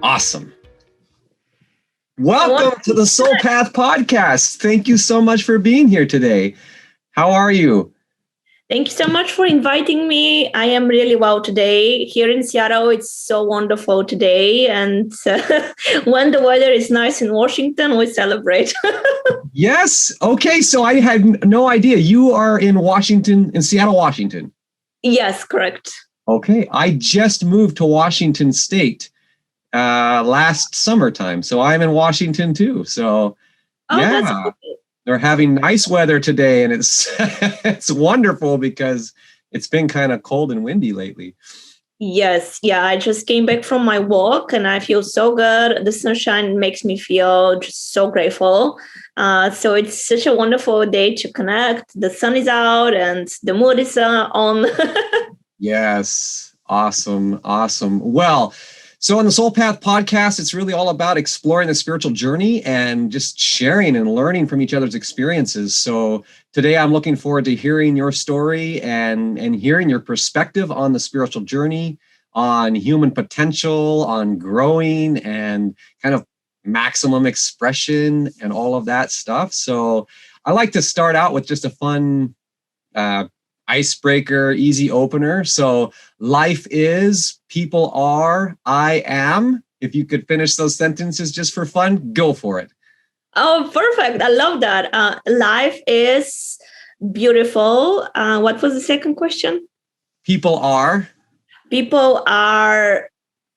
Awesome. Welcome to the Soul Path Podcast. Thank you so much for being here today. How are you? Thank you so much for inviting me. I am really well today. Here in Seattle, it's so wonderful today. And when the weather is nice in Washington, we celebrate. Yes. Okay. So I had no idea. You are in Washington, in Seattle, Washington. Yes, correct. Okay. I just moved to Washington State last summertime. So I'm in Washington too. So yeah, that's cool. They're having nice weather today, and it's it's wonderful because it's been kind of cold and windy lately. Yes. Yeah. I just came back from my walk and I feel so good. The sunshine makes me feel just so grateful. So it's such a wonderful day to connect. The sun is out and the mood is on. Yes. Awesome. Awesome. Well, so on the Soul Path Podcast, it's really all about exploring the spiritual journey and just sharing and learning from each other's experiences. So today I'm looking forward to hearing your story and hearing your perspective on the spiritual journey, on human potential, on growing and kind of maximum expression and all of that stuff. So I like to start out with just a fun icebreaker, easy opener. So life is, people are, I am. If you could finish those sentences just for fun, go for it. Oh, perfect. I love that. Life is beautiful. What was the second question? People are. People are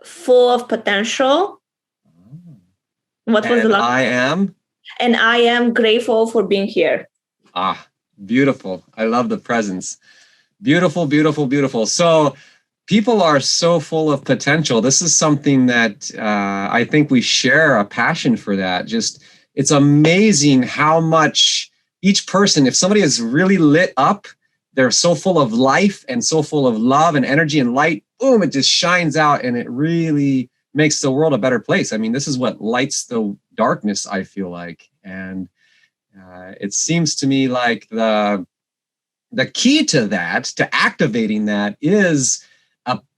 full of potential. What was the last? I am. And I am grateful for being here. Ah, beautiful. I love the presence. Beautiful, beautiful, beautiful. So people are so full of potential. This is something that I think we share a passion for that. Just, it's amazing how much each person, if somebody is really lit up, they're so full of life and so full of love and energy and light, boom, it just shines out and it really makes the world a better place. I mean, this is what lights the darkness, I feel like. And it seems to me like the key to that, to activating that, is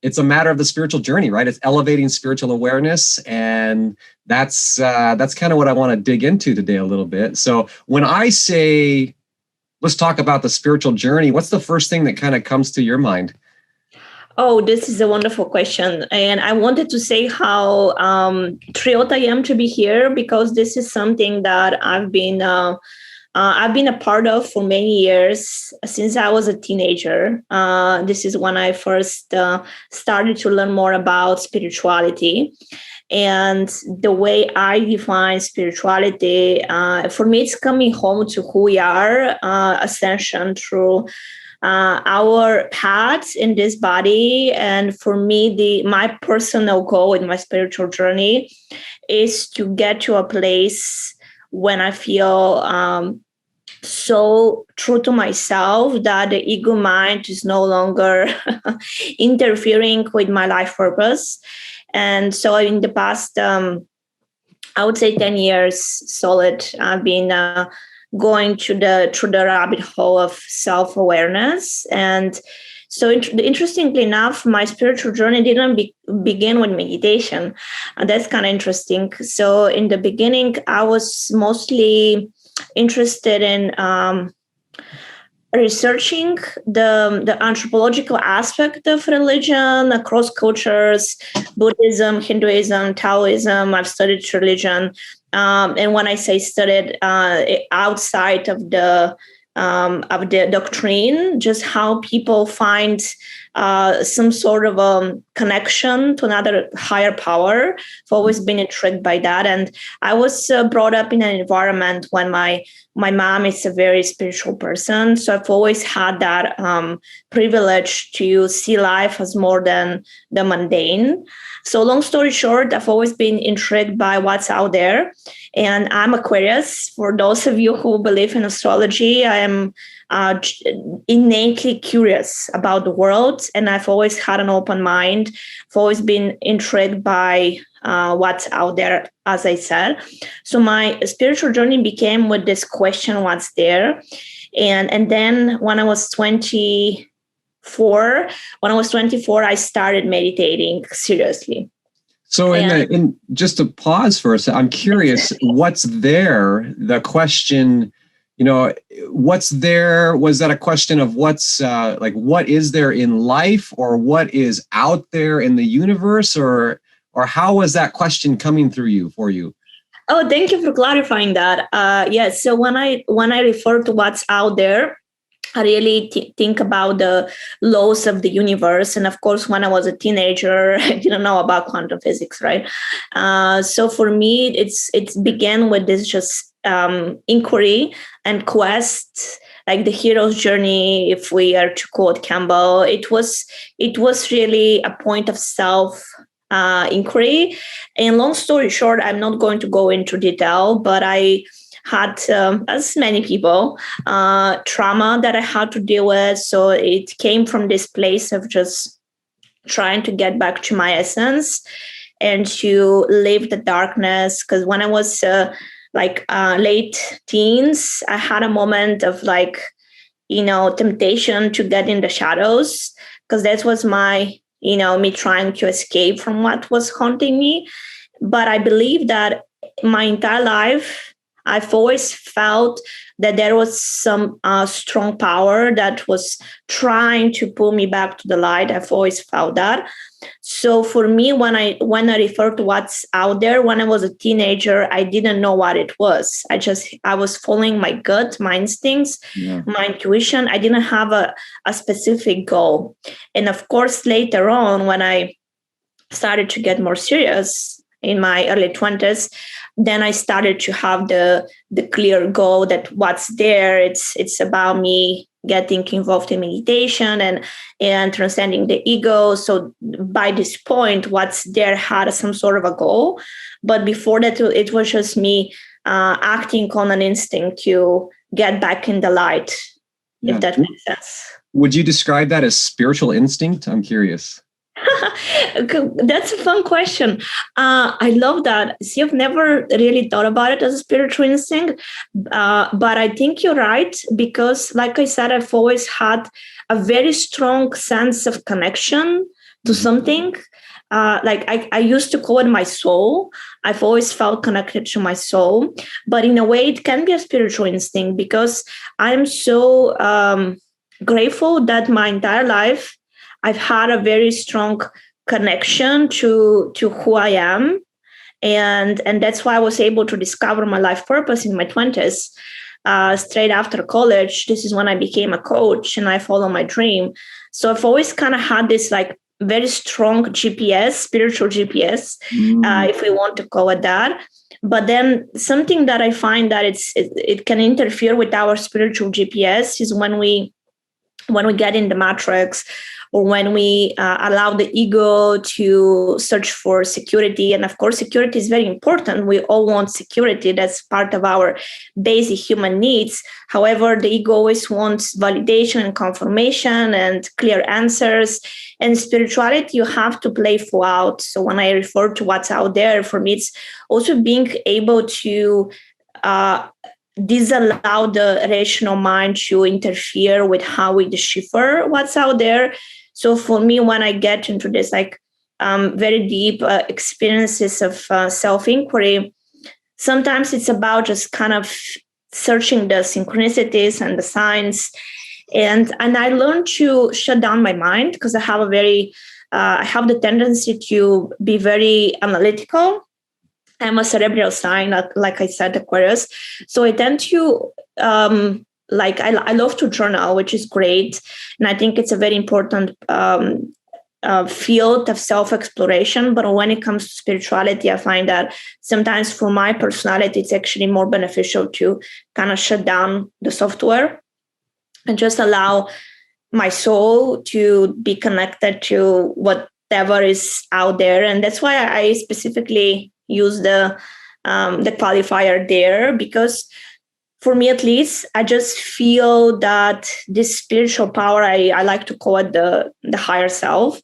it's a matter of the spiritual journey, right? It's elevating spiritual awareness, and that's kind of what I want to dig into today a little bit. So when I say, let's talk about the spiritual journey, what's the first thing that kind of comes to your mind? Oh, this is a wonderful question. And I wanted to say how thrilled I am to be here, because this is something that I've been a part of for many years, since I was a teenager. This is when I first started to learn more about spirituality. And the way I define spirituality, for me, it's coming home to who we are, ascension through our paths in this body. And for me, my personal goal in my spiritual journey is to get to a place when I feel so true to myself that the ego mind is no longer interfering with my life purpose. And so in the past, I would say 10 years solid, I've been going through the rabbit hole of self-awareness. And so interestingly enough, my spiritual journey didn't begin with meditation. And that's kind of interesting. So in the beginning, I was mostly interested in researching the anthropological aspect of religion across cultures, Buddhism, Hinduism, Taoism. I've studied religion. And when I say studied, outside of the doctrine, just how people find some sort of connection to another higher power. I've always been intrigued by that. And I was brought up in an environment when my mom is a very spiritual person. So I've always had that privilege to see life as more than the mundane. So long story short, I've always been intrigued by what's out there. And I'm Aquarius. For those of you who believe in astrology, I am innately curious about the world. And I've always had an open mind. I've always been intrigued by what's out there, as I said. So my spiritual journey began with this question, what's there? And then when I was 24, I started meditating seriously. So in just to pause for a second, I'm curious, what's there? The question, what's there? Was that a question of what's what is there in life, or what is out there in the universe, or how was that question coming through for you? Oh, thank you for clarifying that. Yes. So when I refer to what's out there, I really think about the laws of the universe. And of course, when I was a teenager, I didn't know about quantum physics, right? So for me, it began with this just inquiry and quest, like the hero's journey, if we are to quote Campbell. It was really a point of self inquiry. And long story short, I'm not going to go into detail, but I had, as many people, trauma that I had to deal with. So it came from this place of just trying to get back to my essence and to leave the darkness. Because when I was late teens, I had a moment of temptation to get in the shadows, because that was my, me trying to escape from what was haunting me. But I believe that my entire life, I've always felt that there was some strong power that was trying to pull me back to the light. I've always felt that. So for me, when I refer to what's out there, when I was a teenager, I didn't know what it was. I was following my gut, my instincts, my intuition. I didn't have a specific goal. And of course, later on, when I started to get more serious in my early 20s, then I started to have the clear goal that what's there, it's about me getting involved in meditation and transcending the ego. So by this point, what's there had some sort of a goal. But before that, it was just me acting on an instinct to get back in the light, if that makes sense. Would you describe that as spiritual instinct? I'm curious. That's a fun question. I love that. See, I've never really thought about it as a spiritual instinct, but I think you're right, because like I said, I've always had a very strong sense of connection to something. I used to call it my soul. I've always felt connected to my soul, but in a way it can be a spiritual instinct, because I'm so grateful that my entire life I've had a very strong connection to who I am. And that's why I was able to discover my life purpose in my 20s. Straight after college, this is when I became a coach and I follow my dream. So I've always kind of had this very strong GPS, spiritual GPS, if we want to call it that. But then something that I find that it can interfere with our spiritual GPS is when we get in the matrix, or when we allow the ego to search for security. And of course, security is very important. We all want security. That's part of our basic human needs. However, the ego always wants validation and confirmation and clear answers. And spirituality, you have to play full out. So when I refer to what's out there, for me, it's also being able to disallow the rational mind to interfere with how we decipher what's out there. So for me, when I get into this very deep experiences of self-inquiry, sometimes it's about just kind of searching the synchronicities and the signs. And I learned to shut down my mind, because I have the tendency to be very analytical. I'm a cerebral sign, like I said, Aquarius. So I tend to I love to journal, which is great. And I think it's a very important field of self-exploration. But when it comes to spirituality, I find that sometimes for my personality, it's actually more beneficial to kind of shut down the software and just allow my soul to be connected to whatever is out there. And that's why I specifically use the qualifier there, because for me, at least, I just feel that this spiritual power, I like to call it the higher self.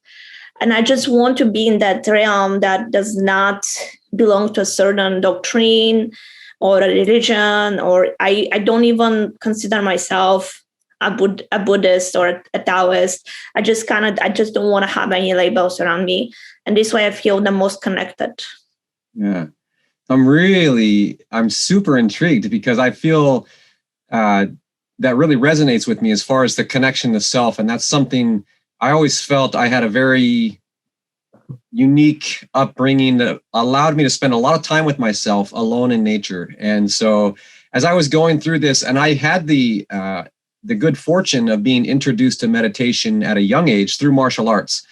And I just want to be in that realm that does not belong to a certain doctrine or a religion, or I don't even consider myself a Buddhist or a Taoist. I just don't want to have any labels around me. And this way I feel the most connected. Yeah. I'm super intrigued because I feel that really resonates with me as far as the connection to self. And that's something I always felt I had a very unique upbringing that allowed me to spend a lot of time with myself alone in nature. And so as I was going through this, and I had the good fortune of being introduced to meditation at a young age through martial arts.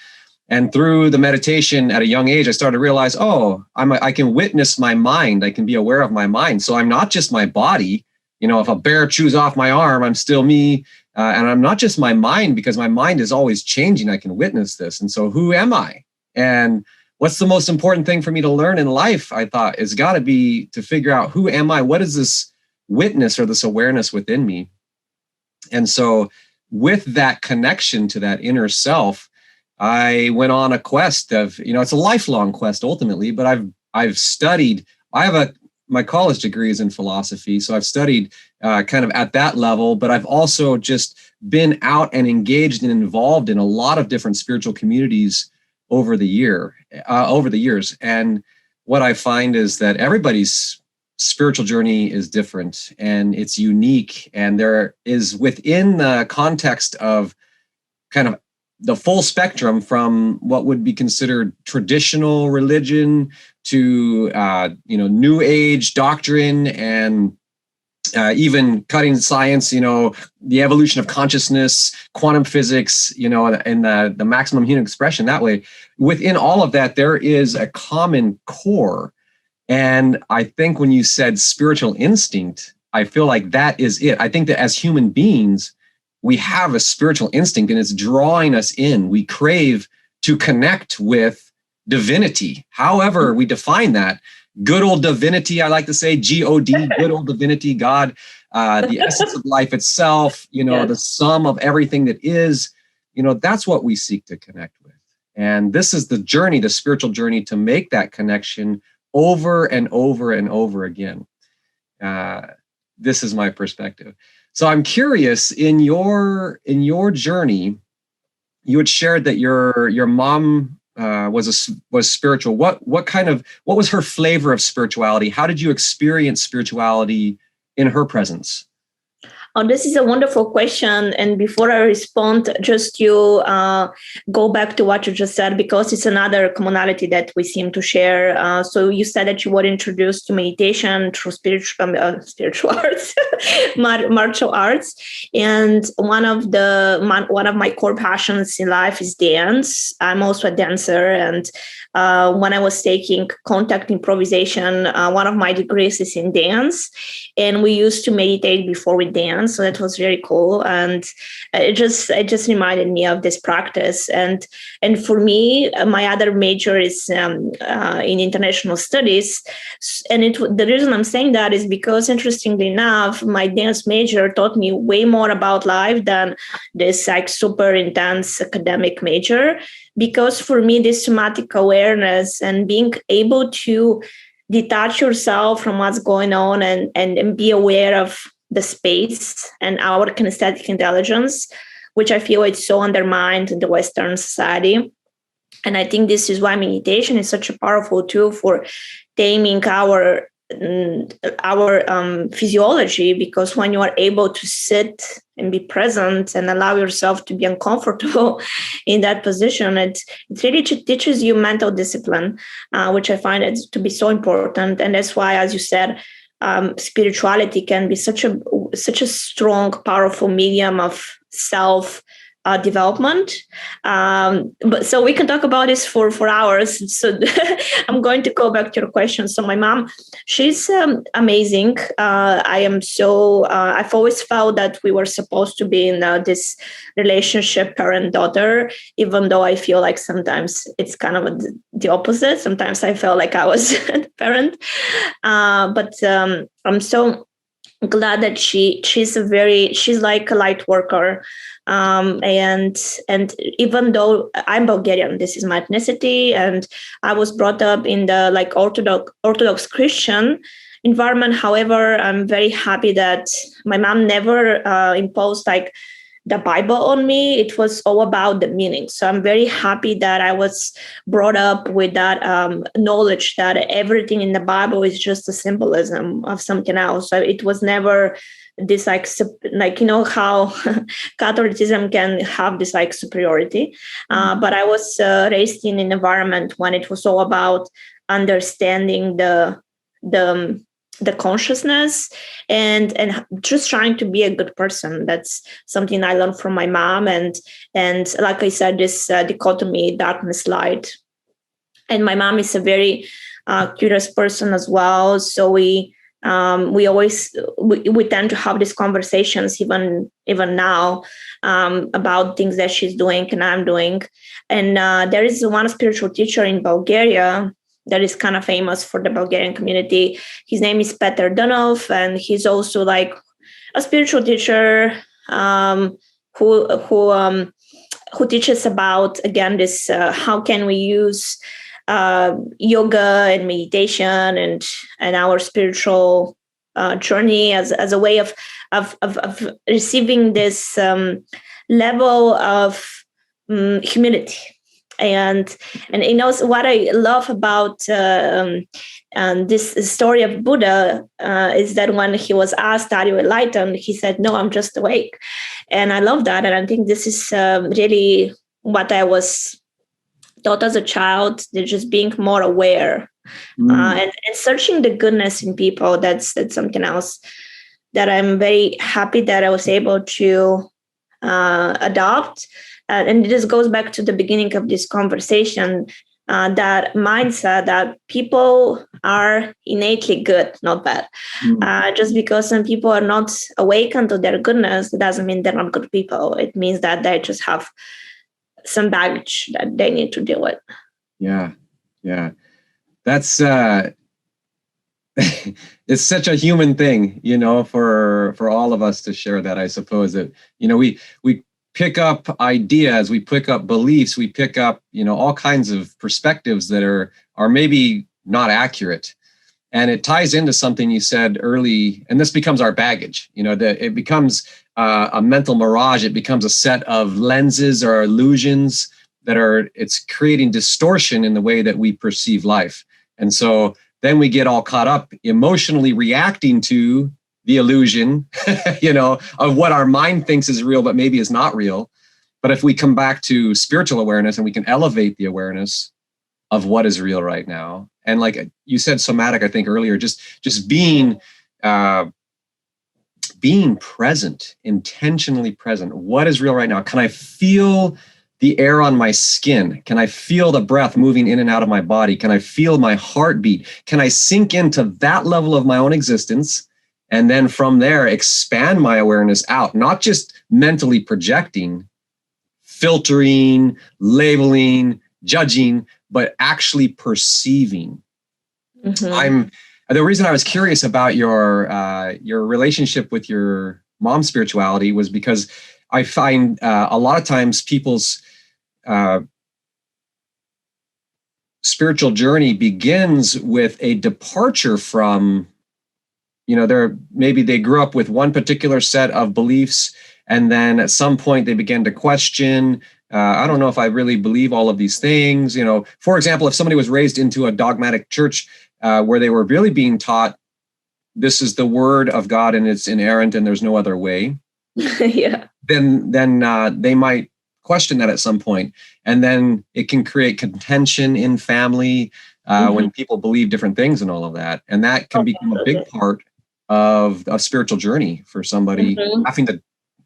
And through the meditation at a young age, I started to realize, I can witness my mind. I can be aware of my mind. So I'm not just my body. If a bear chews off my arm, I'm still me. And I'm not just my mind, because my mind is always changing. I can witness this. And so who am I? And what's the most important thing for me to learn in life, I thought, is got to be to figure out, who am I? What is this witness or this awareness within me? And so with that connection to that inner self, I went on a quest of, it's a lifelong quest ultimately, but I've studied, my college degree is in philosophy. So I've studied kind of at that level, but I've also just been out and engaged and involved in a lot of different spiritual communities over the years. And what I find is that everybody's spiritual journey is different and it's unique. And there is, within the context of kind of the full spectrum, from what would be considered traditional religion to new age doctrine, and even cutting science, the evolution of consciousness, quantum physics, and the maximum human expression that way. Within all of that, there is a common core. And I think when you said spiritual instinct, I feel like that is it. I think that as human beings, we have a spiritual instinct and it's drawing us in. We crave to connect with divinity, however we define that. Good old divinity, I like to say, G-O-D, good old divinity, God, the essence of life itself, the sum of everything that is, that's what we seek to connect with. And this is the journey, the spiritual journey, to make that connection over and over and over again. This is my perspective. So I'm curious, in your journey, you had shared that your mom was spiritual. What was her flavor of spirituality? How did you experience spirituality in her presence? Oh, this is a wonderful question. And before I respond, just to go back to what you just said, because it's another commonality that we seem to share. So you said that you were introduced to meditation through spiritual arts, martial arts. And one of my core passions in life is dance. I'm also a dancer. And when I was taking contact improvisation, one of my degrees is in dance. And we used to meditate before we dance. So that was very cool. And it just reminded me of this practice. And for me, my other major is in international studies. And the reason I'm saying that is because, interestingly enough, my dance major taught me way more about life than this like super intense academic major. Because for me, this somatic awareness and being able to detach yourself from what's going on and be aware of the space and our kinesthetic intelligence, which I feel it's so undermined in the Western society. And I think this is why meditation is such a powerful tool for taming our physiology, because when you are able to sit and be present and allow yourself to be uncomfortable in that position, it really teaches you mental discipline, which I find it to be so important. And that's why, as you said, spirituality can be such a strong, powerful medium of self development. But so we can talk about this for hours. So I'm going to go back to your question. So my mom, she's amazing. I've always felt that we were supposed to be in this relationship parent-daughter, even though I feel like sometimes it's kind of the opposite. Sometimes I felt like I was a parent. But I'm so glad that she's like a light worker. And even though I'm Bulgarian, this is my ethnicity, and I was brought up in the like Orthodox Christian environment. However, I'm very happy that my mom never imposed like the Bible on me. It was all about the meaning. So I'm very happy that I was brought up with that knowledge that everything in the Bible is just a symbolism of something else. So it was never this like how Catholicism can have this like superiority. But I was raised in an environment when it was all about understanding the consciousness and just trying to be a good person. That's something I learned from my mom. And like I said, this dichotomy, darkness, light. And my mom is a very curious person as well. So we always tend to have these conversations even now about things that she's doing and I'm doing. And there is one spiritual teacher in Bulgaria that is kind of famous for the Bulgarian community. His name is Peter Dunov, and he's also like a spiritual teacher who teaches about, again, this how can we use yoga and meditation and our spiritual journey as a way of receiving this level of humility. And what I love about this story of Buddha is that when he was asked, "Are you enlightened?" he said, "No, I'm just awake." And I love that, and I think this is really what I was taught as a child. They're just being more aware and searching the goodness in people. That's something else that I'm very happy that I was able to adopt. And this goes back to the beginning of this conversation, that mindset that people are innately good, not bad. Just because some people are not awakened to their goodness, it doesn't mean they're not good people. It means that they just have some baggage that they need to deal with. Yeah. That's it's such a human thing, for all of us to share that. I suppose that we pick up ideas, we pick up beliefs, we pick up all kinds of perspectives that are maybe not accurate, and it ties into something you said early. And this becomes our baggage. That it becomes a mental mirage. It becomes a set of lenses or illusions it's creating distortion in the way that we perceive life. And so then we get all caught up emotionally reacting to the illusion, of what our mind thinks is real, but maybe is not real. But if we come back to spiritual awareness and we can elevate the awareness of what is real right now, and like you said, somatic, I think earlier, just being present, intentionally present. What is real right now? Can I feel the air on my skin? Can I feel the breath moving in and out of my body? Can I feel my heartbeat? Can I sink into that level of my own existence? And then from there, expand my awareness out, not just mentally projecting, filtering, labeling, judging, but actually perceiving. The reason I was curious about your relationship with your mom's spirituality was because I find a lot of times people's spiritual journey begins with a departure from, maybe they grew up with one particular set of beliefs, and then at some point they began to question, I don't know if I really believe all of these things. For example, if somebody was raised into a dogmatic church where they were really being taught, this is the word of God and it's inerrant and there's no other way. Yeah. Then they might question that at some point, and then it can create contention in family when people believe different things and all of that, and that can become a big part of a spiritual journey for somebody, having to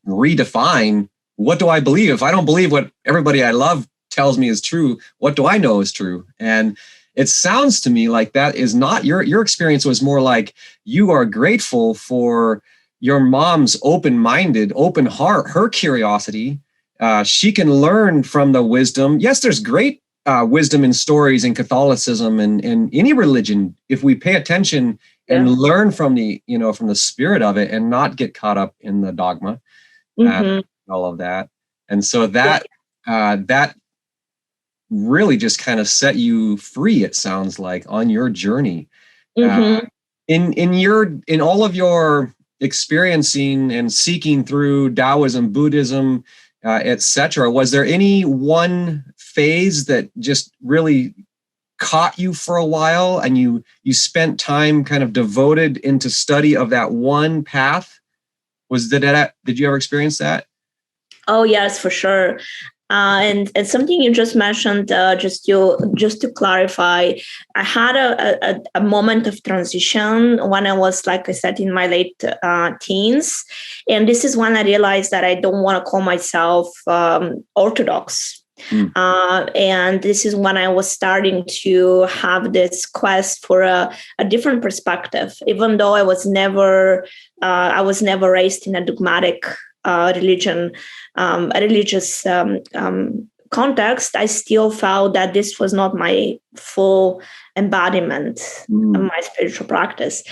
redefine, what do I believe? If I don't believe what everybody I love tells me is true, what do I know is true? And it sounds to me like that is not your experience. Was more like you are grateful for your mom's open-minded, open heart, her curiosity. She can learn from the wisdom. Yes, there's great wisdom in stories in Catholicism and any religion if we pay attention and learn from the spirit of it and not get caught up in the dogma, all of that. And so that really just kind of set you free, it sounds like, on your journey. In all of your experiencing and seeking through Taoism, Buddhism, etc., was there any one phase that just really caught you for a while, and you spent time kind of devoted into study of that one path? Did you ever experience that? Oh yes, for sure. And something you just mentioned, just to clarify, I had a moment of transition when I was, like I said, in my late teens, and this is when I realized that I don't want to call myself orthodox. And this is when I was starting to have this quest for a different perspective, even though I was never raised in a dogmatic religious context. I still felt that this was not my full embodiment of my spiritual practice.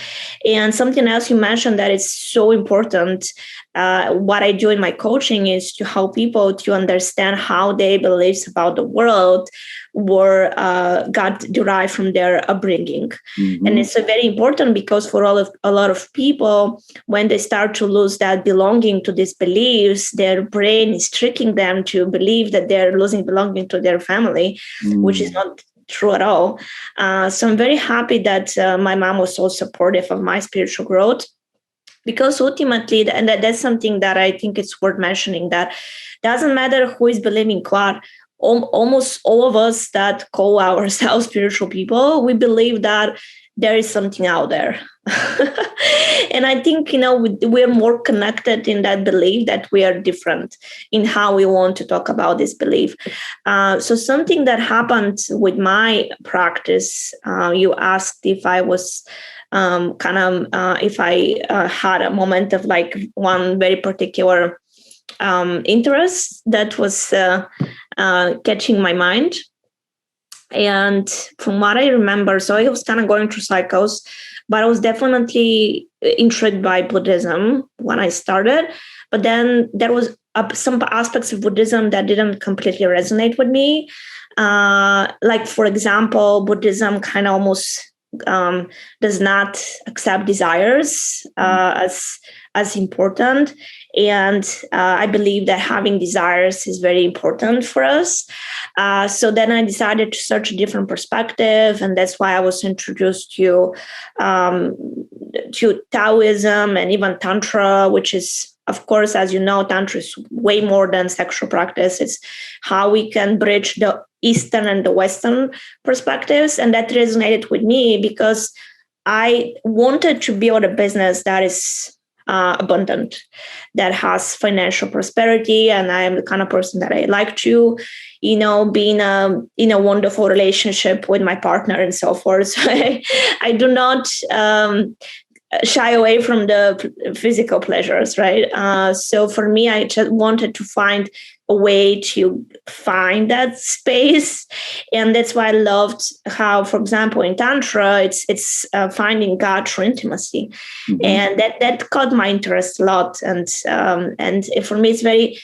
And something else you mentioned that is so important, what I do in my coaching is to help people to understand how their beliefs about the world got derived from their upbringing. And it's very important because for a lot of people, when they start to lose that belonging to these beliefs, their brain is tricking them to believe that they're losing belonging to their family, which is not true at all. So I'm very happy that my mom was so supportive of my spiritual growth, because ultimately, and that's something that I think it's worth mentioning, that doesn't matter who is believing what. Almost all of us that call ourselves spiritual people, we believe that there is something out there. And I think, we're more connected in that belief that we are different in how we want to talk about this belief. So something that happened with my practice, you asked if I was if I had a moment of like one very particular interest that was catching my mind. And from what I remember, so I was kind of going through cycles, but I was definitely intrigued by Buddhism when I started. But then there was some aspects of Buddhism that didn't completely resonate with me. Like, for example, Buddhism kind of almost does not accept desires as important. And I believe that having desires is very important for us. So then I decided to search a different perspective. And that's why I was introduced to Taoism and even Tantra, which is, of course, as you know, Tantra is way more than sexual practice. It's how we can bridge the Eastern and the Western perspectives. And that resonated with me because I wanted to build a business that is abundant, that has financial prosperity. And I am the kind of person that I like to, be in a wonderful relationship with my partner and so forth. So I do not shy away from the physical pleasures, right? So for me, I just wanted to find a way to find that space. And that's why I loved how, for example, in Tantra, it's finding God through intimacy. Mm-hmm. And that caught my interest a lot. And for me, it's very,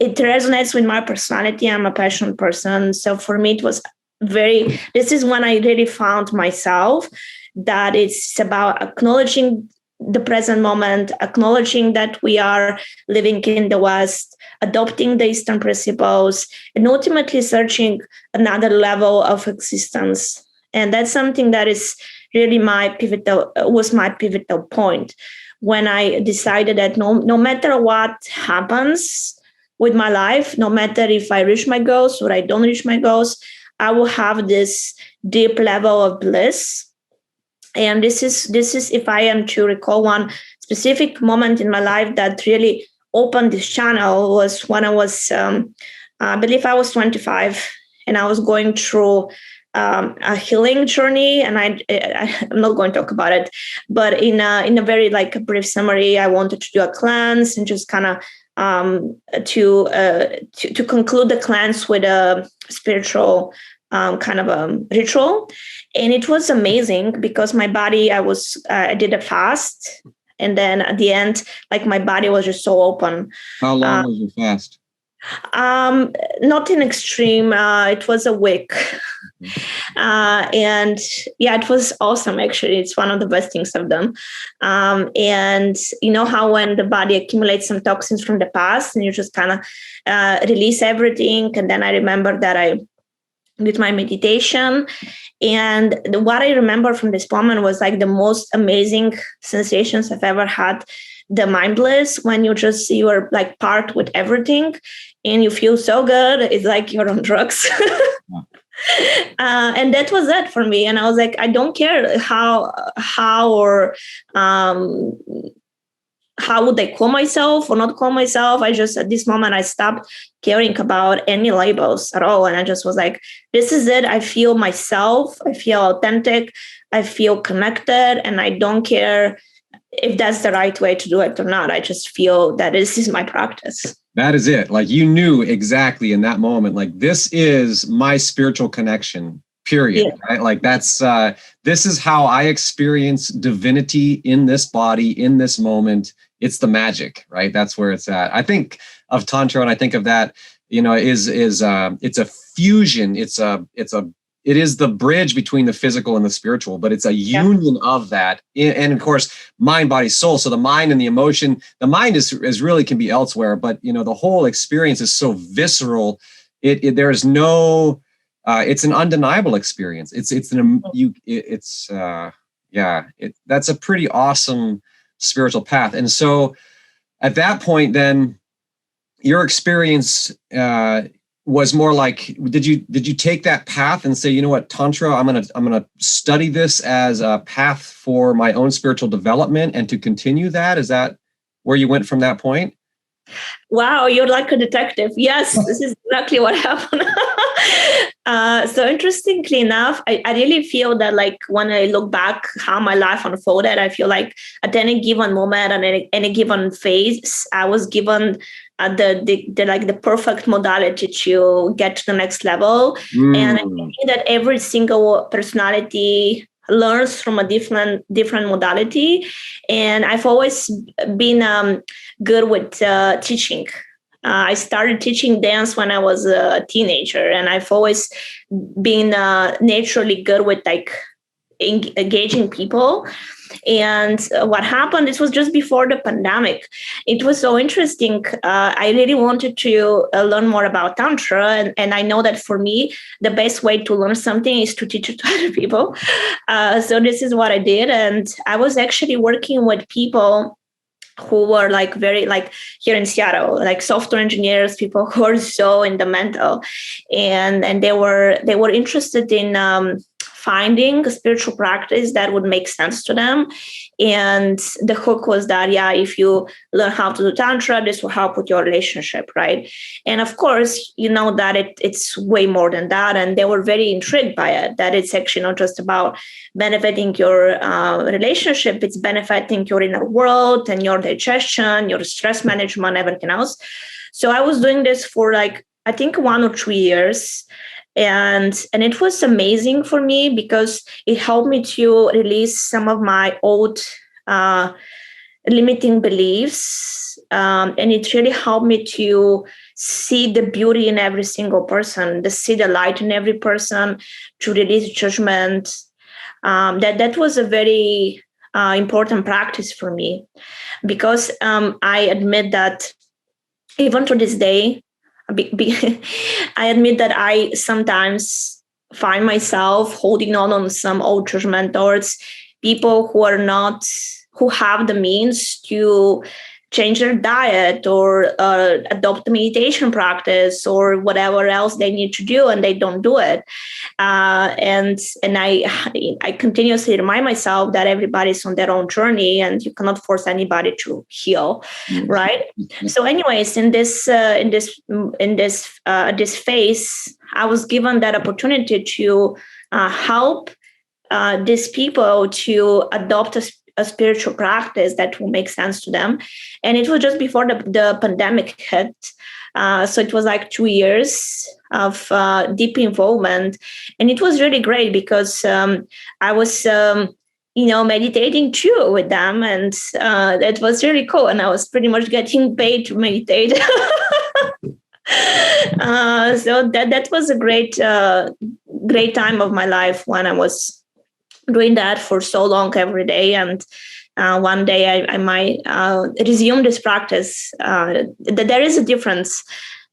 it resonates with my personality. I'm a passionate person. So for me, it was this is when I really found myself, that it's about acknowledging the present moment, acknowledging that we are living in the West, adopting the Eastern principles, and ultimately searching another level of existence. And that's something that is really my pivotal point when I decided that no matter what happens with my life, no matter if I reach my goals or I don't reach my goals, I will have this deep level of bliss. And this is if I am to recall one specific moment in my life that really opened this channel, was when I was, I believe I was 25, and I was going through a healing journey. And I'm not going to talk about it, but in a very brief summary, I wanted to do a cleanse and just kind of to conclude the cleanse with a spiritual kind of a ritual. And it was amazing because my body, I did a fast. And then at the end, my body was just so open. How long was your fast? Not in extreme. It was a week. And yeah, it was awesome. Actually, it's one of the best things I've done. And you know how when the body accumulates some toxins from the past and you just kind of release everything. And then I remember that I did my meditation. And what I remember from this moment was like the most amazing sensations I've ever had. The mindless, when you are like part with everything and you feel so good, it's like you're on drugs. And that was it for me. And I was like, I don't care how or how would I call myself or not call myself. I just, at this moment, I stopped caring about any labels at all. And I just was like, this is it. I feel myself. I feel authentic. I feel connected. And I don't care if that's the right way to do it or not. I just feel that this is my practice. That is it. Like you knew exactly in that moment, like this is my spiritual connection, period. Yeah. Right? Like that's, this is how I experience divinity in this body, in this moment. It's the magic, right? That's where it's at. I think of Tantra and I think of that, it's a fusion. It is the bridge between the physical and the spiritual, but it's a union of that. And of course, mind, body, soul. So the mind and the emotion, the mind is really can be elsewhere, but the whole experience is so visceral. There's no, it's an undeniable experience. That's a pretty awesome spiritual path. And so at that point, then your experience, was more like, did you take that path and say, you know what, Tantra, I'm gonna study this as a path for my own spiritual development and to continue that? Is that where you went from that point? Wow, you're like a detective. Yes, this is exactly what happened. So interestingly enough, I really feel that like when I look back how my life unfolded, I feel like at any given moment and any given phase, I was given the perfect modality to get to the next level. And I think that every single personality learns from a different modality. And I've always been good with teaching. I started teaching dance when I was a teenager, and I've always been naturally good with like engaging people. And what happened, this was just before the pandemic. It was so interesting. I really wanted to learn more about Tantra. And I know that for me, the best way to learn something is to teach it to other people. So this is what I did. And I was actually working with people who were like very like here in Seattle, like software engineers, people who are so in the mental. And they were interested in finding a spiritual practice that would make sense to them. And the hook was that, if you learn how to do Tantra, this will help with your relationship, right? And of course, you know that it's way more than that. And they were very intrigued by it, that it's actually not just about benefiting your relationship, it's benefiting your inner world and your digestion, your stress management, everything else. So I was doing this for like, I think 1 or 2 years. And it was amazing for me because it helped me to release some of my old limiting beliefs. And it really helped me to see the beauty in every single person, to see the light in every person, to release judgment. That was a very important practice for me because I admit that even to this day, I admit that I sometimes find myself holding on some old judgment towards people who have the means to change their diet or adopt a meditation practice or whatever else they need to do, and they don't do it. And I continuously remind myself that everybody's on their own journey, and you cannot force anybody to heal, right? So, anyways, in this phase, I was given that opportunity to help these people to adopt a spiritual practice that will make sense to them. And it was just before the pandemic hit. So it was like 2 years of deep involvement. And it was really great because I was, meditating too with them. And it was really cool. And I was pretty much getting paid to meditate. So that was a great great time of my life when I was doing that for so long every day. And one day I might resume this practice. There is a difference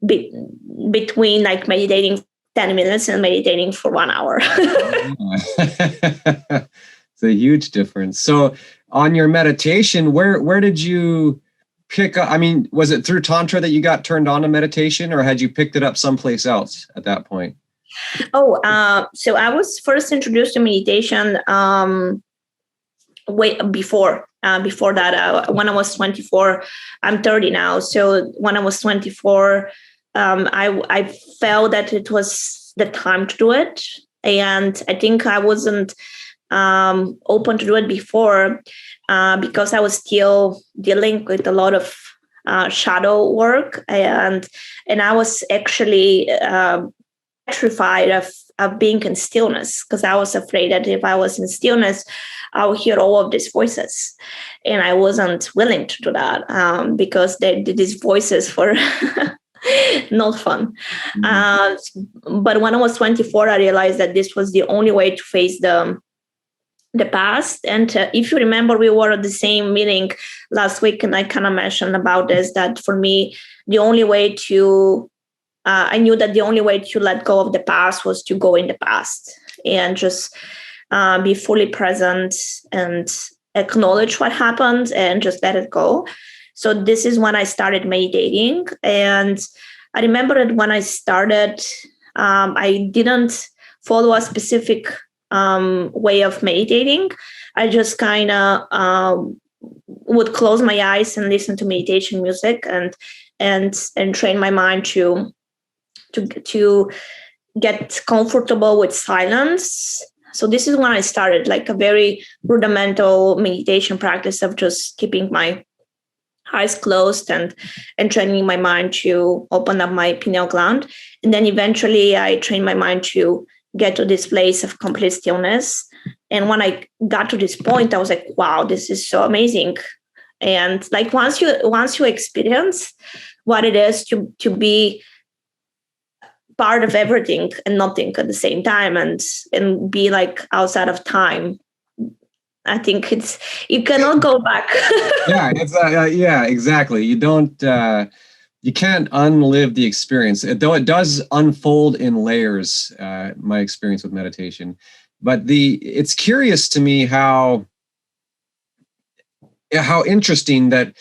between like meditating 10 minutes and meditating for 1 hour. It's a huge difference. So on your meditation, where did you pick up? I mean, was it through Tantra that you got turned on to meditation, or had you picked it up someplace else at that point? So I was first introduced to meditation way before that. When I was 24, I'm 30 now. So when I was 24, I felt that it was the time to do it. And I think I wasn't open to do it before because I was still dealing with a lot of shadow work. And I was actually petrified of being in stillness, because I was afraid that if I was in stillness, I would hear all of these voices. And I wasn't willing to do that because these voices were not fun. But when I was 24, I realized that this was the only way to face the past. And if you remember, we were at the same meeting last week, and I kind of mentioned about this, that for me, the only way to I knew that the only way to let go of the past was to go in the past and just be fully present and acknowledge what happened and just let it go. So this is when I started meditating. And I remember that when I started, I didn't follow a specific way of meditating. I just kind of would close my eyes and listen to meditation music and train my mind to get comfortable with silence. So this is when I started, like a very rudimental meditation practice of just keeping my eyes closed and training my mind to open up my pineal gland. And then eventually I trained my mind to get to this place of complete stillness. And when I got to this point, I was like, wow, this is so amazing. And like once you experience what it is to be part of everything and nothing at the same time, and be like outside of time, I think you cannot go back. Yeah, exactly. You can't unlive the experience, though it does unfold in layers. My experience with meditation, but it's curious to me how interesting that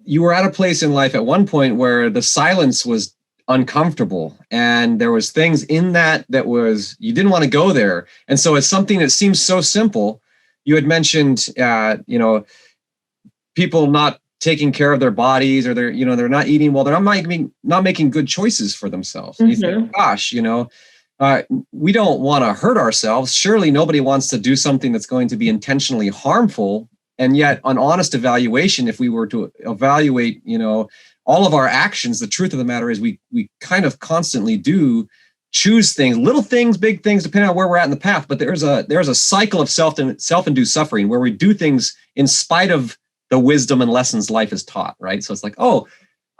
you were at a place in life at one point where the silence was uncomfortable, and there was things in that was, you didn't want to go there. And so it's something that seems so simple. You had mentioned, people not taking care of their bodies, or they're not eating well, they're not making good choices for themselves. Mm-hmm. You think, gosh, we don't want to hurt ourselves. Surely nobody wants to do something that's going to be intentionally harmful. And yet, an honest evaluation, if we were to evaluate, all of our actions, the truth of the matter is we kind of constantly do choose things, little things, big things, depending on where we're at in the path. But there's a cycle of self-induced suffering where we do things in spite of the wisdom and lessons life is taught, right? So it's like, oh,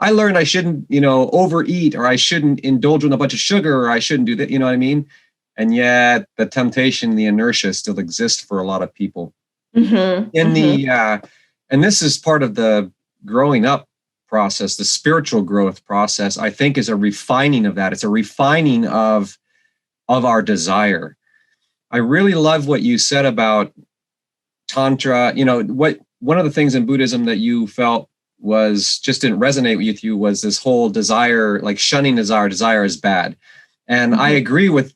I learned I shouldn't, overeat, or I shouldn't indulge in a bunch of sugar, or I shouldn't do that. You know what I mean? And yet the temptation, the inertia still exists for a lot of people. Mm-hmm. And this is part of the growing up process, the spiritual growth process, I think, is a refining of that. It's a refining of our desire. I really love what you said about Tantra. One of the things in Buddhism that you felt didn't resonate with you was this whole desire, like shunning desire. Desire is bad. And mm-hmm. I agree with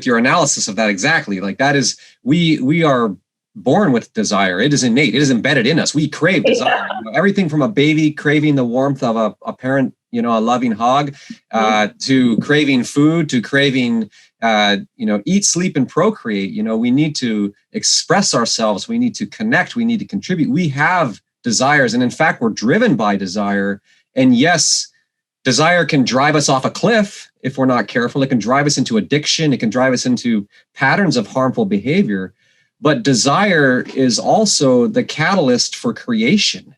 your analysis of that exactly. Like that is, we are born with desire. It is innate. It is embedded in us. We crave desire. Everything from a baby craving the warmth of a parent, a loving hug, to craving food, to craving, eat, sleep, and procreate. We need to express ourselves. We need to connect. We need to contribute. We have desires. And in fact, we're driven by desire. And yes, desire can drive us off a cliff if we're not careful. It can drive us into addiction. It can drive us into patterns of harmful behavior. But desire is also the catalyst for creation.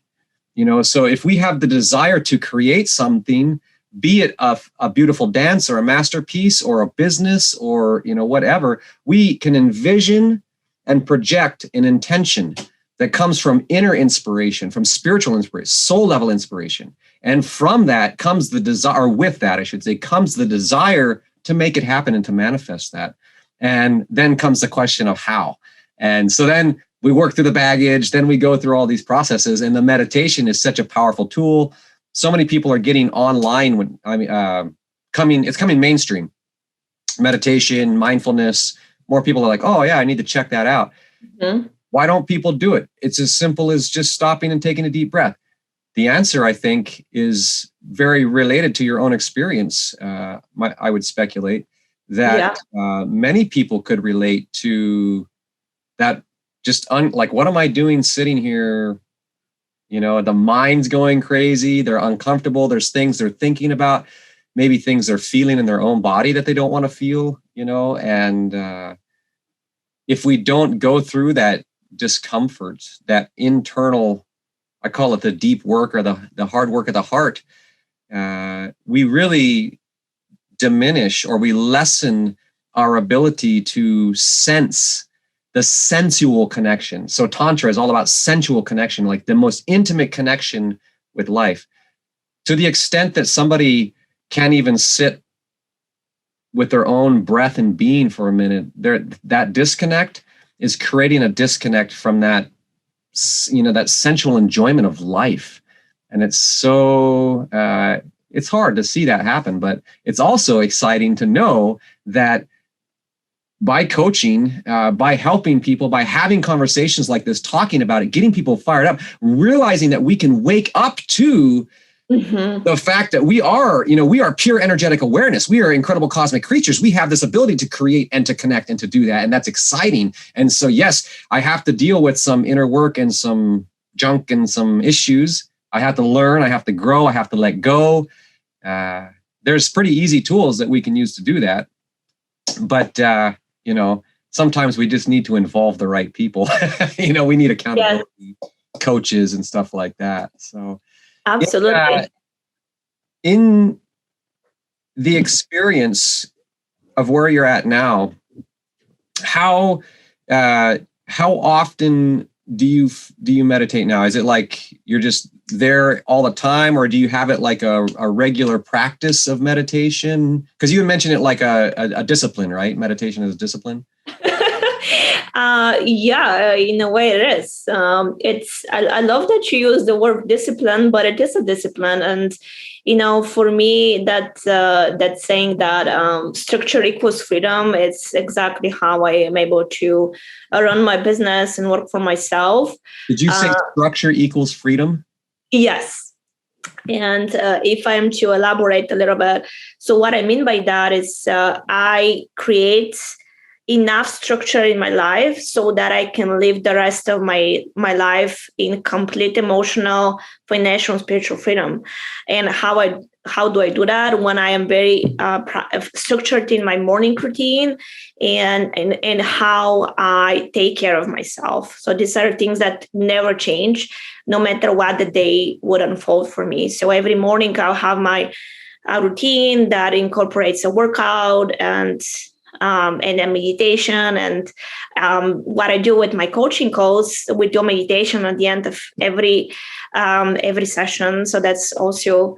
So if we have the desire to create something, be it a beautiful dance or a masterpiece or a business or, whatever, we can envision and project an intention that comes from inner inspiration, from spiritual inspiration, soul level inspiration. And from that comes the desire, or with that, I should say, comes the desire to make it happen and to manifest that. And then comes the question of how. And so then we work through the baggage, then we go through all these processes, and the meditation is such a powerful tool. So many people are getting online it's coming mainstream. Meditation, mindfulness, more people are like, oh yeah, I need to check that out. Mm-hmm. Why don't people do it? It's as simple as just stopping and taking a deep breath. The answer, I think, is very related to your own experience. I would speculate that many people could relate to that. Just like, what am I doing sitting here? The mind's going crazy. They're uncomfortable. There's things they're thinking about, maybe things they're feeling in their own body that they don't want to feel, and if we don't go through that discomfort, that internal, I call it the deep work or the hard work of the heart, we really diminish or we lessen our ability to sense the sensual connection. So Tantra is all about sensual connection, like the most intimate connection with life. To the extent that somebody can't even sit with their own breath and being for a minute, that disconnect is creating a disconnect from that, that sensual enjoyment of life. And it's so, it's hard to see that happen, but it's also exciting to know that by coaching, by helping people, by having conversations like this, talking about it, getting people fired up, realizing that we can wake up to the fact that we are pure energetic awareness. We are incredible cosmic creatures. We have this ability to create and to connect and to do that. And that's exciting. And so, yes, I have to deal with some inner work and some junk and some issues. I have to learn. I have to grow. I have to let go. There's pretty easy tools that we can use to do that. But, sometimes we just need to involve the right people. We need accountability coaches and stuff like that. So absolutely. In the experience of where you're at now, how often do you meditate now? Is it like you're just there all the time, or do you have it like a regular practice of meditation? Because you mentioned it like a discipline, right? Meditation is a discipline. In a way it is. I love that you use the word discipline, but it is a discipline. And, for me, that saying that structure equals freedom, it's exactly how I am able to run my business and work for myself. Did you say structure equals freedom? Yes. And if I'm to elaborate a little bit, so what I mean by that is I create enough structure in my life so that I can live the rest of my life in complete emotional, financial, and spiritual freedom. And how do I do that? When I am very structured in my morning routine and how I take care of myself. So these are things that never change, no matter what the day would unfold for me. So every morning I'll have my routine that incorporates a workout and a meditation. And what I do with my coaching calls, we do meditation at the end of every session. So that's also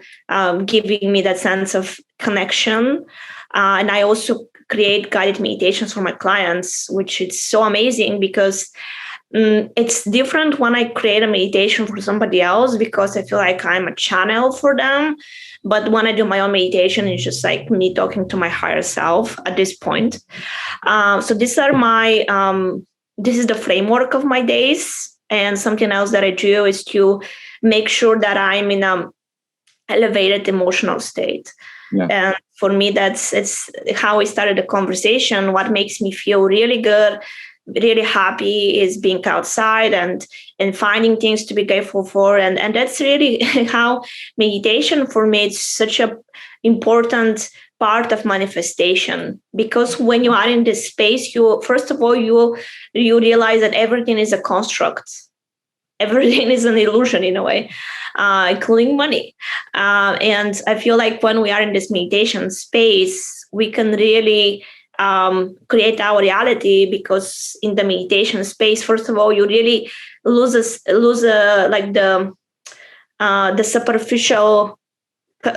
giving me that sense of connection. And I also create guided meditations for my clients, which is so amazing because it's different when I create a meditation for somebody else because I feel like I'm a channel for them. But when I do my own meditation, it's just like me talking to my higher self at this point. So these are this is the framework of my days. And something else that I do is to make sure that I'm in an elevated emotional state. Yeah. And for me, it's how I started the conversation. What makes me feel really good, really happy is being outside and finding things to be grateful for. And that's really how meditation for me is such an important part of manifestation. Because when you are in this space, first of all, you realize that everything is a construct. everything is an illusion in a way, including money. And I feel like when we are in this meditation space, we can really create our reality, because in the meditation space, first of all, you really lose like the superficial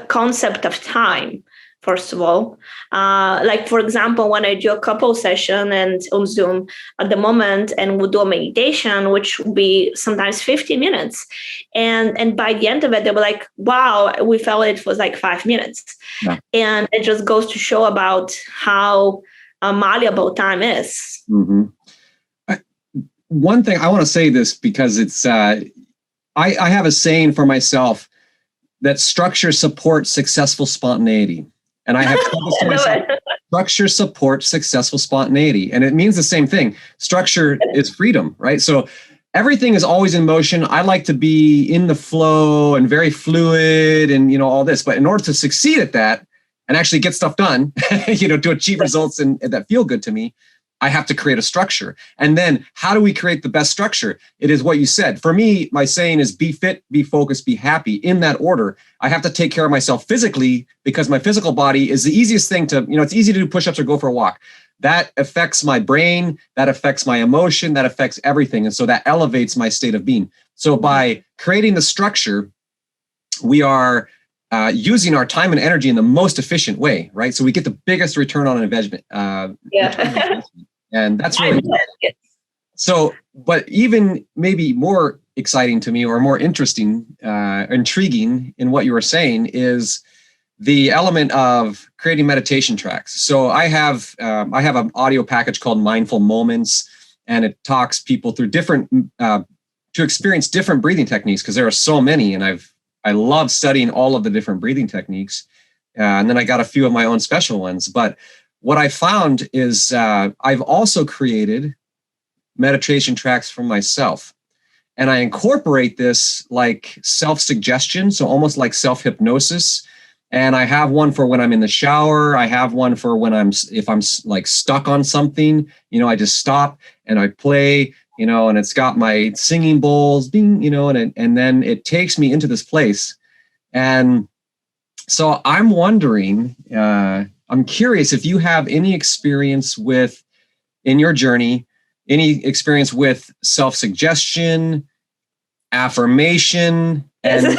concept of time. First of all, like for example, when I do a couple session and on Zoom at the moment, and we'll do a meditation, which will be sometimes 50 minutes, and by the end of it, they were like, "Wow, we felt it was like 5 minutes," yeah. And it just goes to show about how malleable time is. Mm-hmm. One thing I want to say this because it's I have a saying for myself that structure supports successful spontaneity. And I have told this to myself, structure supports successful spontaneity. And it means the same thing. Structure is freedom, right? So everything is always in motion. I like to be in the flow and very fluid and, all this. But in order to succeed at that and actually get stuff done, to achieve results and that feel good to me, I have to create a structure. And then how do we create the best structure? It is what you said. For me, my saying is be fit, be focused, be happy, in that order. I have to take care of myself physically, because my physical body is the easiest thing to, it's easy to do push-ups or go for a walk. That affects my brain, that affects my emotion, that affects everything. And so that elevates my state of being. So by creating the structure, we are using our time and energy in the most efficient way, right? So we get the biggest return on investment. And that's really so. But even maybe more exciting to me, or more interesting, intriguing in what you were saying, is the element of creating meditation tracks. So I have an audio package called Mindful Moments, and it talks people through different to experience different breathing techniques, because there are so many, and I love studying all of the different breathing techniques. And then I got a few of my own special ones. But what I found is I've also created meditation tracks for myself. And I incorporate this like self-suggestion, so almost like self-hypnosis. And I have one for when I'm in the shower. I have one for when if I'm like stuck on something, I just stop and I play, and it's got my singing bowls, ding, and then it takes me into this place. And so I'm wondering, I'm curious if you have any experience in your journey, any experience with self-suggestion, affirmation, and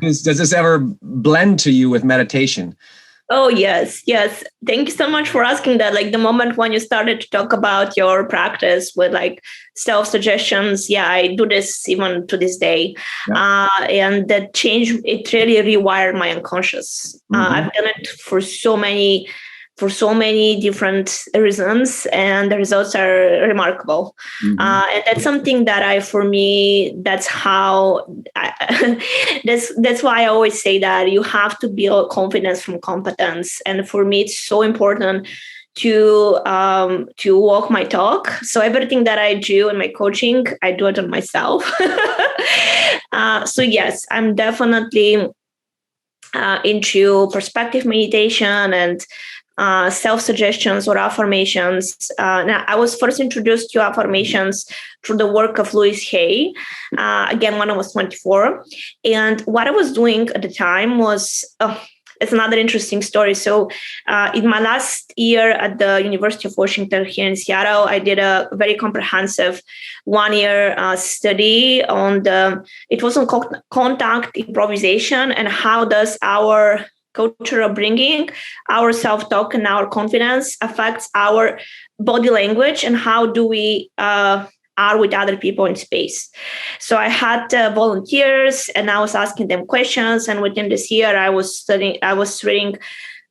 does this ever blend to you with meditation? Oh, yes. Thank you so much for asking that. Like the moment when you started to talk about your practice with like self-suggestions, I do this even to this day. Yeah. And that change, it really rewired my unconscious. Mm-hmm. I've done it for so many different reasons, and the results are remarkable. Mm-hmm. And that's something that that's why I always say that you have to build confidence from competence. And for me, it's so important to walk my talk. So everything that I do in my coaching, I do it on myself. So yes, I'm definitely into perspective meditation and self-suggestions or affirmations. Now, I was first introduced to affirmations through the work of Louise Hay, again, when I was 24. And what I was doing at the time was, it's another interesting story. So in my last year at the University of Washington here in Seattle, I did a very comprehensive 1-year study on it was on contact improvisation and how does our culture of bringing our self-talk and our confidence affects our body language, and how do we are with other people in space. So I had volunteers, and I was asking them questions. And within this year, I was reading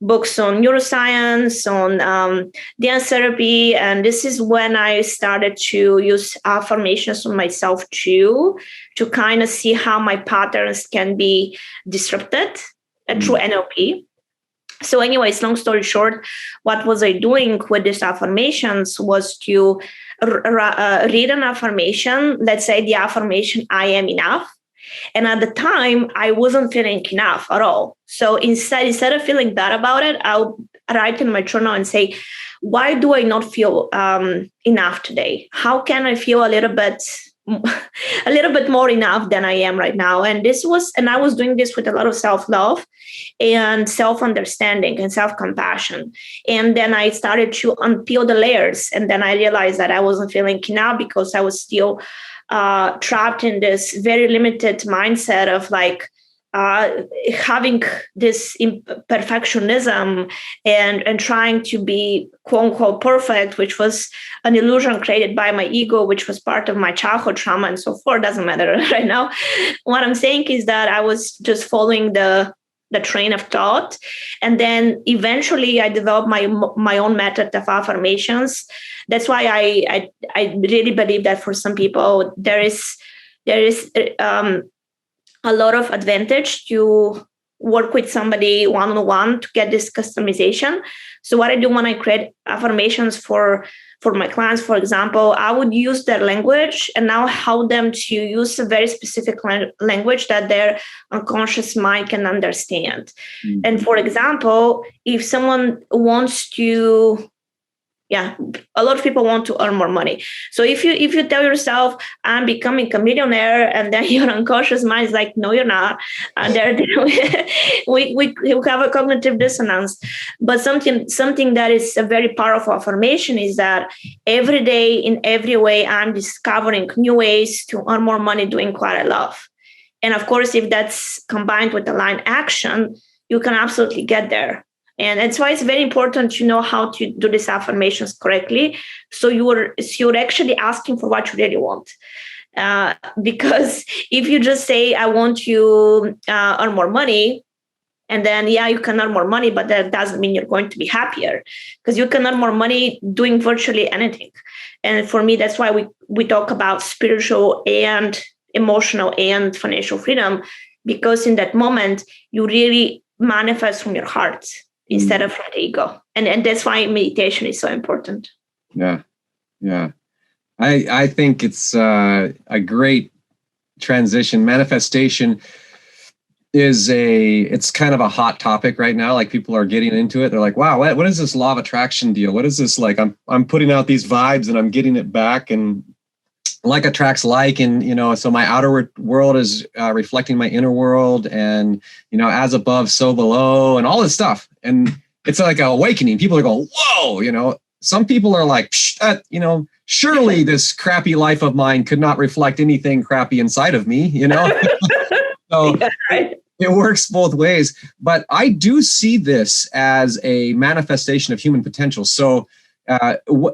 books on neuroscience, on dance therapy. And this is when I started to use affirmations on myself too, to kind of see how my patterns can be disrupted through NLP. So anyways, long story short, what was I doing with these affirmations was to read an affirmation, let's say the affirmation, I am enough. And at the time, I wasn't feeling enough at all. So instead of feeling bad about it, I'll write in my journal and say, why do I not feel enough today? How can I feel a little bit a little bit more enough than I am right now. And I was doing this with a lot of self-love and self-understanding and self-compassion. And then I started to unpeel the layers. And then I realized that I wasn't feeling enough because I was still trapped in this very limited mindset of like, having this perfectionism and trying to be quote unquote perfect, which was an illusion created by my ego, which was part of my childhood trauma and so forth. Doesn't matter right now. What I'm saying is that I was just following the train of thought. And then eventually I developed my own method of affirmations. That's why I really believe that for some people, there is a lot of advantage to work with somebody one-on-one to get this customization. So what I do when I create affirmations for my clients, for example, I would use their language and now help them to use a very specific language that their unconscious mind can understand. Mm-hmm. And for example, if someone wants to, a lot of people want to earn more money. So if you tell yourself, I'm becoming a millionaire, and then your unconscious mind is like, no, you're not. And we have a cognitive dissonance. But something that is a very powerful affirmation is that every day, in every way, I'm discovering new ways to earn more money doing what I love. And of course, if that's combined with aligned action, you can absolutely get there. And that's why it's very important to know how to do these affirmations correctly. So you're actually asking for what you really want. Because if you just say, I want to earn more money, and then, you can earn more money, but that doesn't mean you're going to be happier, because you can earn more money doing virtually anything. And for me, that's why we talk about spiritual and emotional and financial freedom, because in that moment, you really manifest from your heart instead of from the ego. And that's why meditation is so important. Yeah. I think it's a great transition. Manifestation it's kind of a hot topic right now. Like, people are getting into it. They're like, wow, what is this law of attraction deal? What is this? Like, I'm putting out these vibes and I'm getting it back, and like attracts like, and, so my outer world is reflecting my inner world, and, as above, so below, and all this stuff. And it's like an awakening. People are going, whoa, some people are like, surely this crappy life of mine could not reflect anything crappy inside of me, So it works both ways. But I do see this as a manifestation of human potential. So we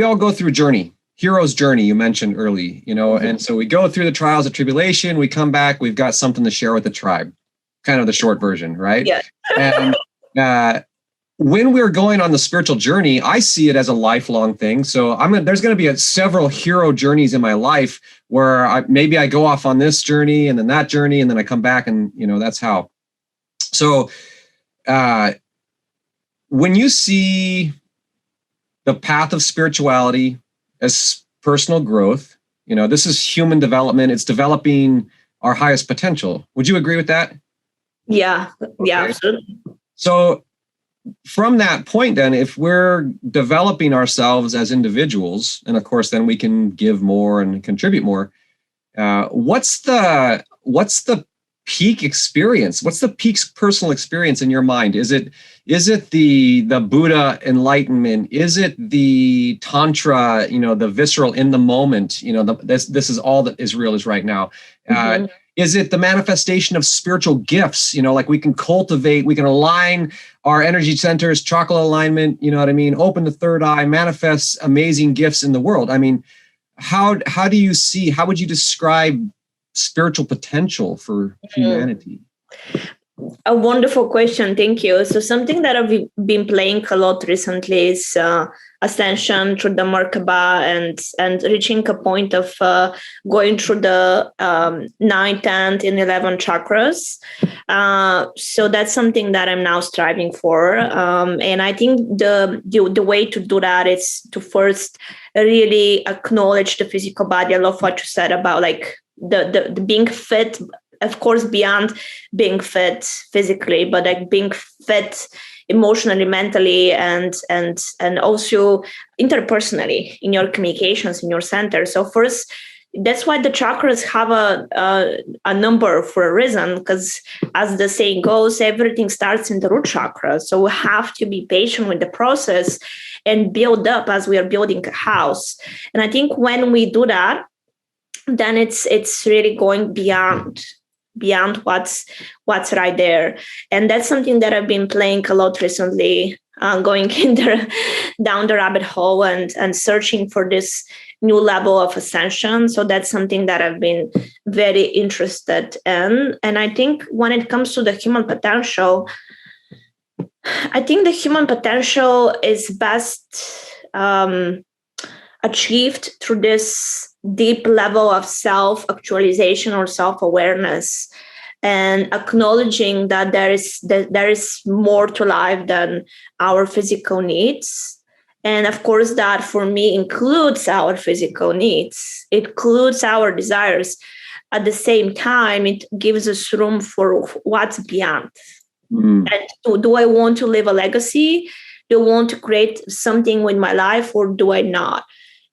all go through a journey, hero's journey, you mentioned early, and so we go through the trials of tribulation, we come back, we've got something to share with the tribe, kind of the short version, right? Yeah. And when we're going on the spiritual journey, I see it as a lifelong thing. So there's going to be several hero journeys in my life where maybe I go off on this journey and then that journey, and then I come back, and, that's how. So when you see the path of spirituality as personal growth, this is human development. It's developing our highest potential. Would you agree with that? Yeah. Okay. Yeah, absolutely. So from that point, then, if we're developing ourselves as individuals, and of course, then we can give more and contribute more. What's the peak experience? What's the peak personal experience in your mind? Is it the Buddha enlightenment? Is it the Tantra, the visceral in the moment? This is all that is real is right now. Is it the manifestation of spiritual gifts? Like, we can cultivate, we can align our energy centers, chakra alignment, open the third eye, manifest amazing gifts in the world. I mean, how would you describe spiritual potential for humanity? A wonderful question. Thank you. So something that I've been playing a lot recently is ascension through the Merkaba and reaching a point of going through the 9, 10, and 11 chakras. So that's something that I'm now striving for. And I think the way to do that is to first really acknowledge the physical body. I love what you said about like the being fit of course, beyond being fit physically, but like being fit emotionally, mentally, and also interpersonally in your communications, in your center. So first, that's why the chakras have a number for a reason, because as the saying goes, everything starts in the root chakra. So we have to be patient with the process and build up as we are building a house. And I think when we do that, then it's really going beyond what's right there. And that's something that I've been playing a lot recently, going down the rabbit hole and searching for this new level of ascension. So that's something that I've been very interested in. And I think when it comes to the human potential, I think the human potential is best achieved through this deep level of self-actualization or self-awareness, and acknowledging that there is more to life than our physical needs. And of course, that for me includes our physical needs. It includes our desires. At the same time, it gives us room for what's beyond. And do I want to leave a legacy? Do I want to create something with my life, or do I not?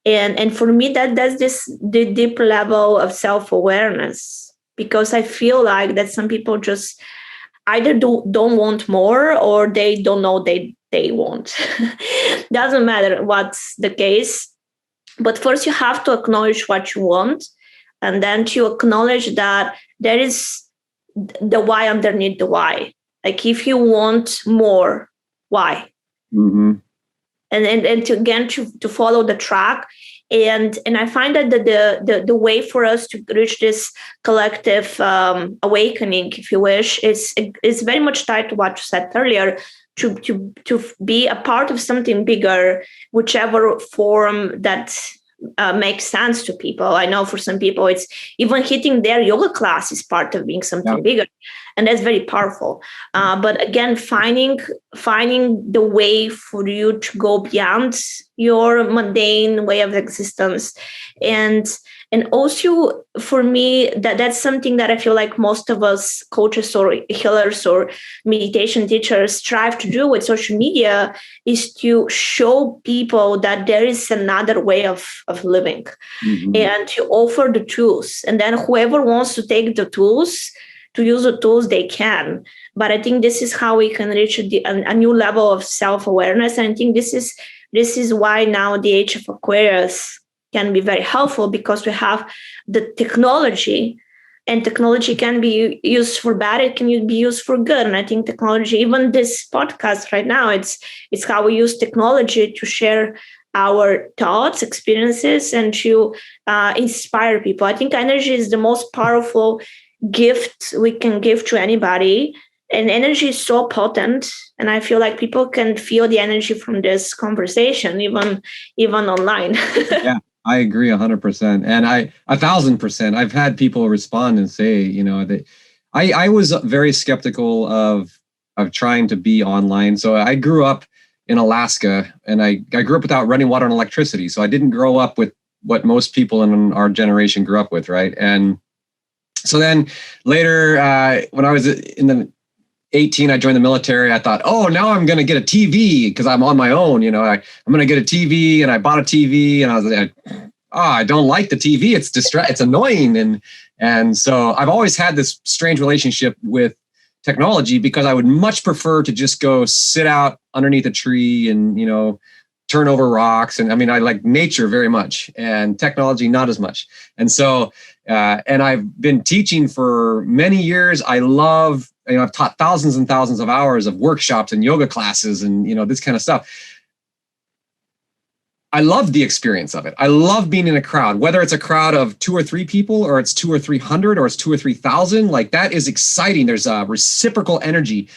And for me, that's the deep level of self-awareness, because I feel like that some people just either don't want more, or they don't know they want. Doesn't matter what's the case. But first you have to acknowledge what you want, and then to acknowledge that there is the why underneath the why. Like if you want more, why? Mm-hmm. And to follow the track. And I find that the way for us to reach this collective awakening, if you wish, is very much tied to what you said earlier, to be a part of something bigger, whichever form that makes sense to people. I know for some people, it's even hitting their yoga class is part of being something bigger. And that's very powerful. But again, finding the way for you to go beyond your mundane way of existence. And also for me, that's something that I feel like most of us coaches or healers or meditation teachers strive to do with social media, is to show people that there is another way of living, and to offer the tools. And then whoever wants to take the tools, to use the tools, they can. But I think this is how we can reach a new level of self-awareness. And I think this is why now the age of Aquarius can be very helpful, because we have the technology, and technology can be used for bad, it can be used for good. And I think technology, even this podcast right now, it's how we use technology to share our thoughts, experiences, and to inspire people. I think energy is the most powerful gift we can give to anybody. And energy is so potent. And I feel like people can feel the energy from this conversation, even online. Yeah. I agree 100%. And 1,000%. I've had people respond and say, that I was very skeptical of trying to be online. So I grew up in Alaska, and I grew up without running water and electricity. So I didn't grow up with what most people in our generation grew up with, right? And so then later, when I was in the 18, I joined the military. I thought, oh, now I'm going to get a TV because I'm on my own. I'm going to get a TV, and I bought a TV, and I was like, I don't like the TV. It's annoying. And so I've always had this strange relationship with technology, because I would much prefer to just go sit out underneath a tree and, turn over rocks. And I mean, I like nature very much, and technology not as much. And so, and I've been teaching for many years. I love, I've taught thousands and thousands of hours of workshops and yoga classes and, this kind of stuff. I love the experience of it. I love being in a crowd, whether it's a crowd of 2 or 3 people, or it's 200 or 300, or it's 2,000 or 3,000. Like, that is exciting. There's a reciprocal energy.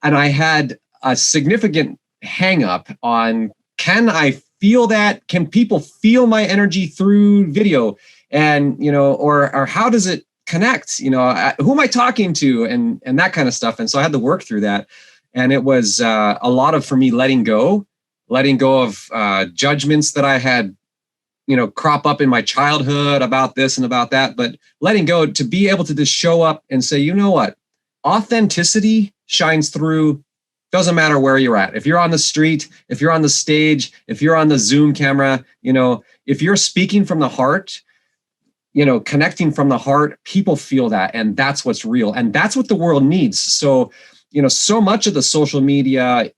And I had a significant hang up on, can I feel that? Can people feel my energy through video? And, or how does it connect? Who am I talking to? And that kind of stuff. And so I had to work through that. And it was a lot of, for me, letting go of judgments that I had crop up in my childhood about this and about that, but letting go to be able to just show up and say, you know what, authenticity shines through. Doesn't matter where you're at. If you're on the street, if you're on the stage, if you're on the Zoom camera, if you're speaking from the heart, connecting from the heart, people feel that. And that's what's real. And that's what the world needs. So, so much of the social media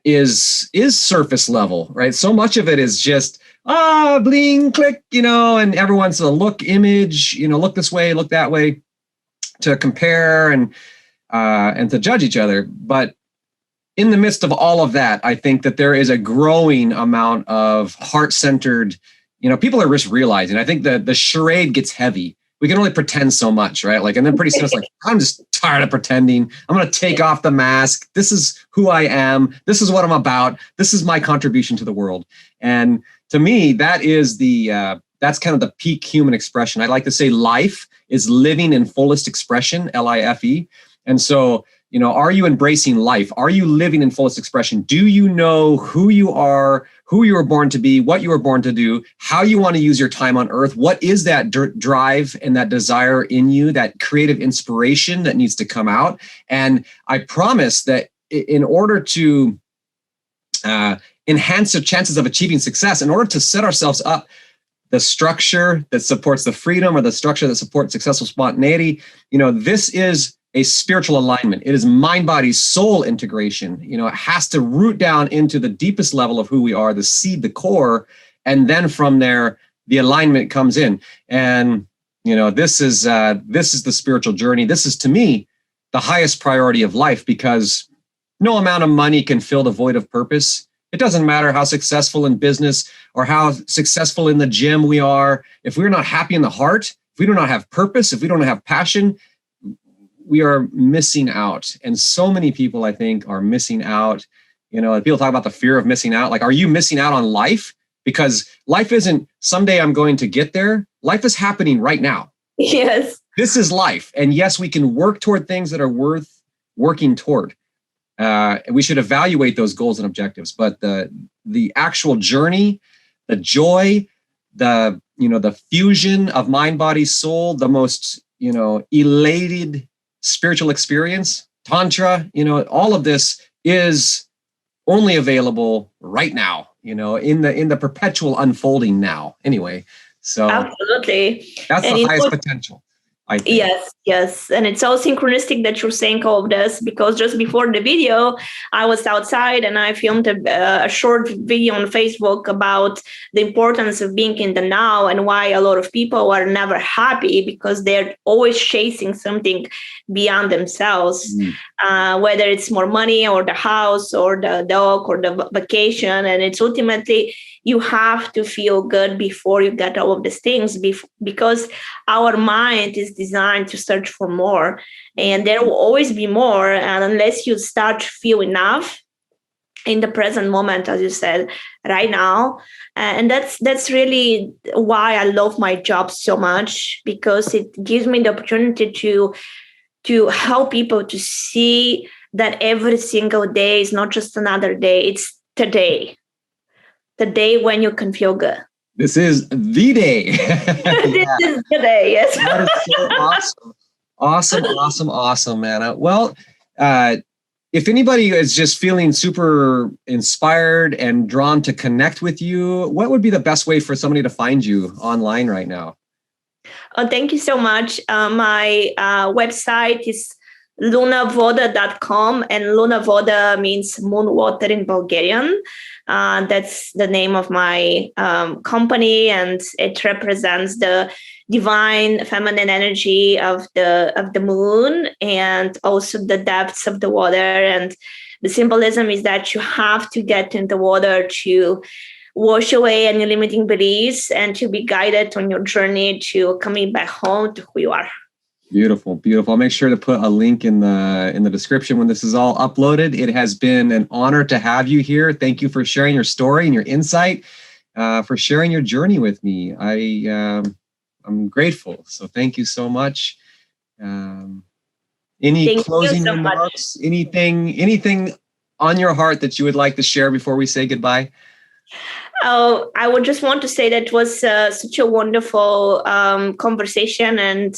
is surface level, right? So much of it is just, bling, click, and everyone's a look image, look this way, look that way, to compare and to judge each other. But in the midst of all of that, I think that there is a growing amount of heart-centered, people are just realizing. I think the charade gets heavy. We can only pretend so much, right? And then pretty soon it's like, I'm just tired of pretending. I'm going to take off the mask. This is who I am. This is what I'm about. This is my contribution to the world. And to me, that is that's kind of the peak human expression. I like to say life is living in fullest expression, LIFE. And so, are you embracing life? Are you living in fullest expression? Do you know who you are, who you were born to be, what you were born to do, how you want to use your time on earth? What is that drive and that desire in you, that creative inspiration that needs to come out? And I promise that in order to enhance the chances of achieving success, in order to set ourselves up, the structure that supports the freedom or the structure that supports successful spontaneity, this is a spiritual alignment. It is mind, body, soul integration. It has to root down into the deepest level of who we are, the seed, the core. And then from there, the alignment comes in. And, this is the spiritual journey. This is, to me, the highest priority of life, because no amount of money can fill the void of purpose. It doesn't matter how successful in business or how successful in the gym we are. If we're not happy in the heart, if we do not have purpose, if we don't have passion, we are missing out. And so many people, I think, are missing out. People talk about the fear of missing out. Like, are you missing out on life? Because life isn't someday I'm going to get there. Life is happening right now. Yes. This is life. And yes, we can work toward things that are worth working toward. We should evaluate those goals and objectives. But the actual journey, the joy, the fusion of mind, body, soul, the most, elated spiritual experience, Tantra, all of this is only available right now, in the perpetual unfolding now. Anyway, so absolutely, that's and the highest potential, I think. Yes. And it's so synchronistic that you're saying all of this, because just before the video, I was outside and I filmed a short video on Facebook about the importance of being in the now and why a lot of people are never happy, because they're always chasing something beyond themselves, whether it's more money or the house or the dog or the vacation. And it's ultimately, you have to feel good before you get all of these things, because our mind is designed to search for more, and there will always be more. And unless you start to feel enough in the present moment, as you said, right now, and that's really why I love my job so much, because it gives me the opportunity to help people to see that every single day is not just another day, it's today. The day when you can feel good. This is the day. This is the day, yes. That is so awesome, Anna. Well, if anybody is just feeling super inspired and drawn to connect with you, what would be the best way for somebody to find you online right now? Oh, thank you so much. My website is lunavoda.com, and Luna Voda means moon water in Bulgarian. That's the name of my company, and it represents the divine feminine energy of the moon, and also the depths of the water. And the symbolism is that you have to get in the water to wash away any limiting beliefs and to be guided on your journey to coming back home to who you are. Beautiful. I'll make sure to put a link in the description when this is all uploaded. It has been an honor to have you here. Thank you for sharing your story and your insight, for sharing your journey with me. I'm grateful. So thank you so much. Any closing remarks? Anything on your heart that you would like to share before we say goodbye? Oh, I would just want to say that it was such a wonderful conversation, and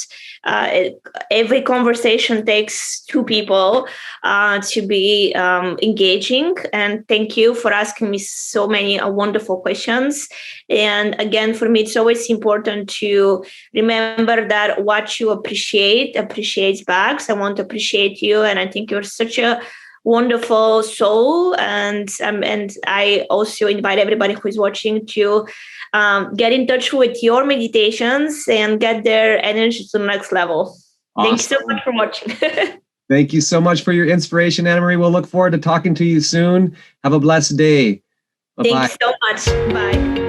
every conversation takes two people to be engaging. And thank you for asking me so many wonderful questions. And again, for me, it's always important to remember that what you appreciates back. So I want to appreciate you, and I think you're such a wonderful soul, and I also invite everybody who is watching to get in touch with your meditations and get their energy to the next level. Awesome. Thank you so much for watching. Thank you so much for your inspiration, Ana-Maria. We'll look forward to talking to you soon. Have a blessed day. Bye-bye. Thanks so much. Bye.